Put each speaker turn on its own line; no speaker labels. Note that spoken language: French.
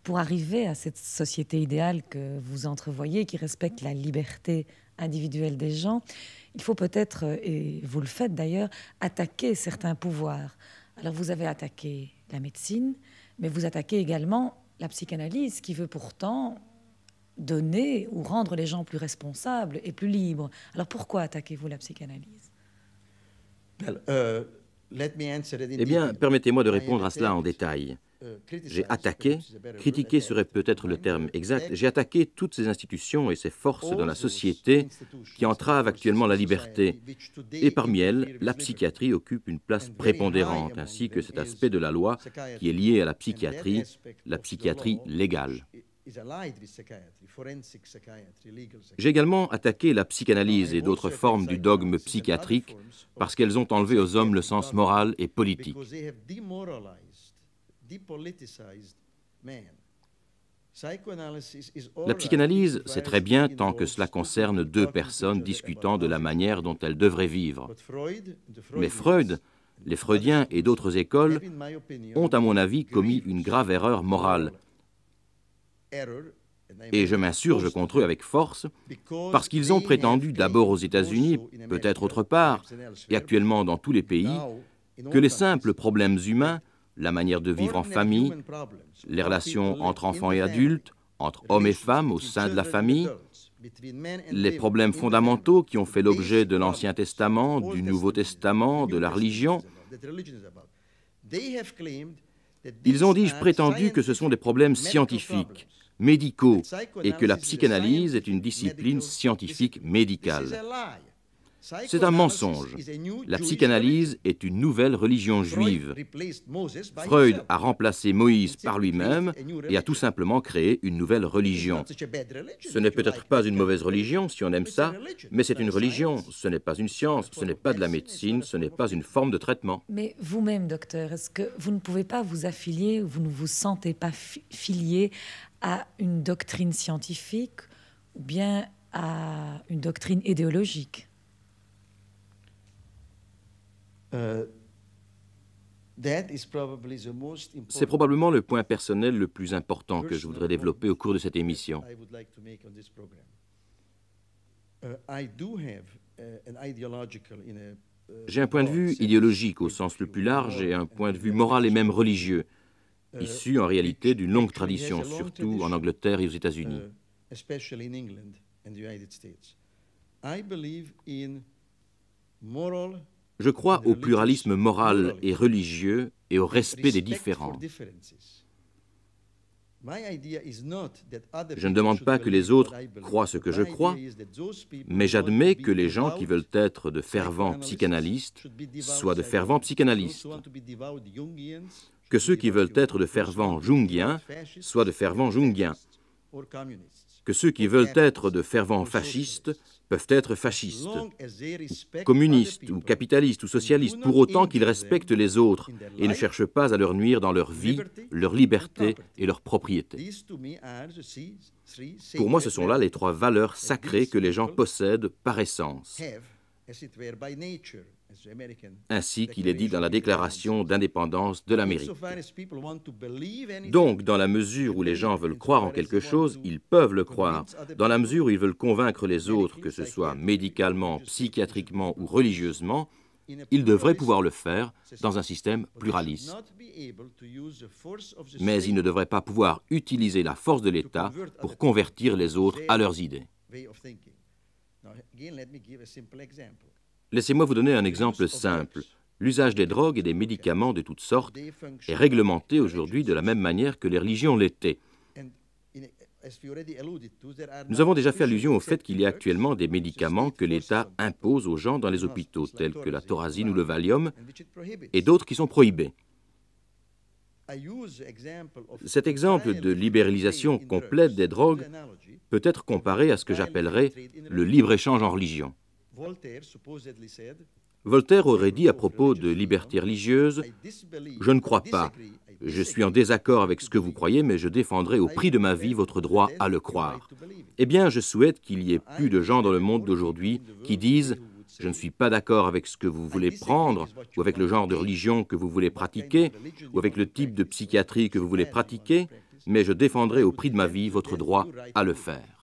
pour arriver à cette société idéale que vous entrevoyez, qui respecte la liberté individuelle des gens, il faut peut-être, et vous le faites d'ailleurs, attaquer certains pouvoirs. Alors vous avez attaqué la médecine, mais vous attaquez également la psychanalyse, qui veut pourtant donner ou rendre les gens plus responsables et plus libres. Alors pourquoi attaquez-vous la psychanalyse?
Eh bien, permettez-moi de répondre à cela en détail. J'ai attaqué, critiqué serait peut-être le terme exact, j'ai attaqué toutes ces institutions et ces forces dans la société qui entravent actuellement la liberté, et parmi elles, la psychiatrie occupe une place prépondérante, ainsi que cet aspect de la loi qui est lié à la psychiatrie légale. J'ai également attaqué la psychanalyse et d'autres formes du dogme psychiatrique parce qu'elles ont enlevé aux hommes le sens moral et politique. La psychanalyse, c'est très bien tant que cela concerne deux personnes discutant de la manière dont elles devraient vivre. Mais Freud, les Freudiens et d'autres écoles ont, à mon avis, commis une grave erreur morale. Et je m'insurge contre eux avec force, parce qu'ils ont prétendu d'abord aux États-Unis, peut-être autre part, et actuellement dans tous les pays, que les simples problèmes humains, la manière de vivre en famille, les relations entre enfants et adultes, entre hommes et femmes au sein de la famille, les problèmes fondamentaux qui ont fait l'objet de l'Ancien Testament, du Nouveau Testament, de la religion. Ils ont, dis-je, prétendu que ce sont des problèmes scientifiques, médicaux, et que la psychanalyse est une discipline scientifique médicale. C'est un mensonge. La psychanalyse est une nouvelle religion juive. Freud a remplacé Moïse par lui-même et a tout simplement créé une nouvelle religion. Ce n'est peut-être pas une mauvaise religion, si on aime ça, mais c'est une religion, ce n'est pas une science, ce n'est pas de la médecine, ce n'est pas une forme de traitement.
Mais vous-même, docteur, est-ce que vous ne pouvez pas vous affilier, ou vous ne vous sentez pas filié à une doctrine scientifique ou bien à une doctrine idéologique?
C'est probablement le point personnel le plus important que je voudrais développer au cours de cette émission. J'ai un point de vue idéologique au sens le plus large et un point de vue moral et même religieux, issu en réalité d'une longue tradition, surtout en Angleterre et aux États-Unis. Je crois au pluralisme moral et religieux et au respect des différends. Je ne demande pas que les autres croient ce que je crois, mais j'admets que les gens qui veulent être de fervents psychanalystes soient de fervents psychanalystes, que ceux qui veulent être de fervents jungiens soient de fervents jungiens, que ceux qui veulent être de fervents fascistes peuvent être fascistes, communistes ou capitalistes ou socialistes, pour autant qu'ils respectent les autres et ne cherchent pas à leur nuire dans leur vie, leur liberté et leur propriété. Pour moi, ce sont là les trois valeurs sacrées que les gens possèdent par essence, ainsi qu'il est dit dans la Déclaration d'indépendance de l'Amérique. Donc, dans la mesure où les gens veulent croire en quelque chose, ils peuvent le croire. Dans la mesure où ils veulent convaincre les autres, que ce soit médicalement, psychiatriquement ou religieusement, ils devraient pouvoir le faire dans un système pluraliste. Mais ils ne devraient pas pouvoir utiliser la force de l'État pour convertir les autres à leurs idées. Laissez-moi vous donner un exemple simple. L'usage des drogues et des médicaments de toutes sortes est réglementé aujourd'hui de la même manière que les religions l'étaient. Nous avons déjà fait allusion au fait qu'il y a actuellement des médicaments que l'État impose aux gens dans les hôpitaux, tels que la Thorazine ou le Valium, et d'autres qui sont prohibés. Cet exemple de libéralisation complète des drogues peut être comparé à ce que j'appellerais le libre-échange en religion. Voltaire aurait dit à propos de liberté religieuse « Je ne crois pas. Je suis en désaccord avec ce que vous croyez, mais je défendrai au prix de ma vie votre droit à le croire. » Eh bien, je souhaite qu'il y ait plus de gens dans le monde d'aujourd'hui qui disent « Je ne suis pas d'accord avec ce que vous voulez prendre, ou avec le genre de religion que vous voulez pratiquer, ou avec le type de psychiatrie que vous voulez pratiquer, mais je défendrai au prix de ma vie votre droit à le faire.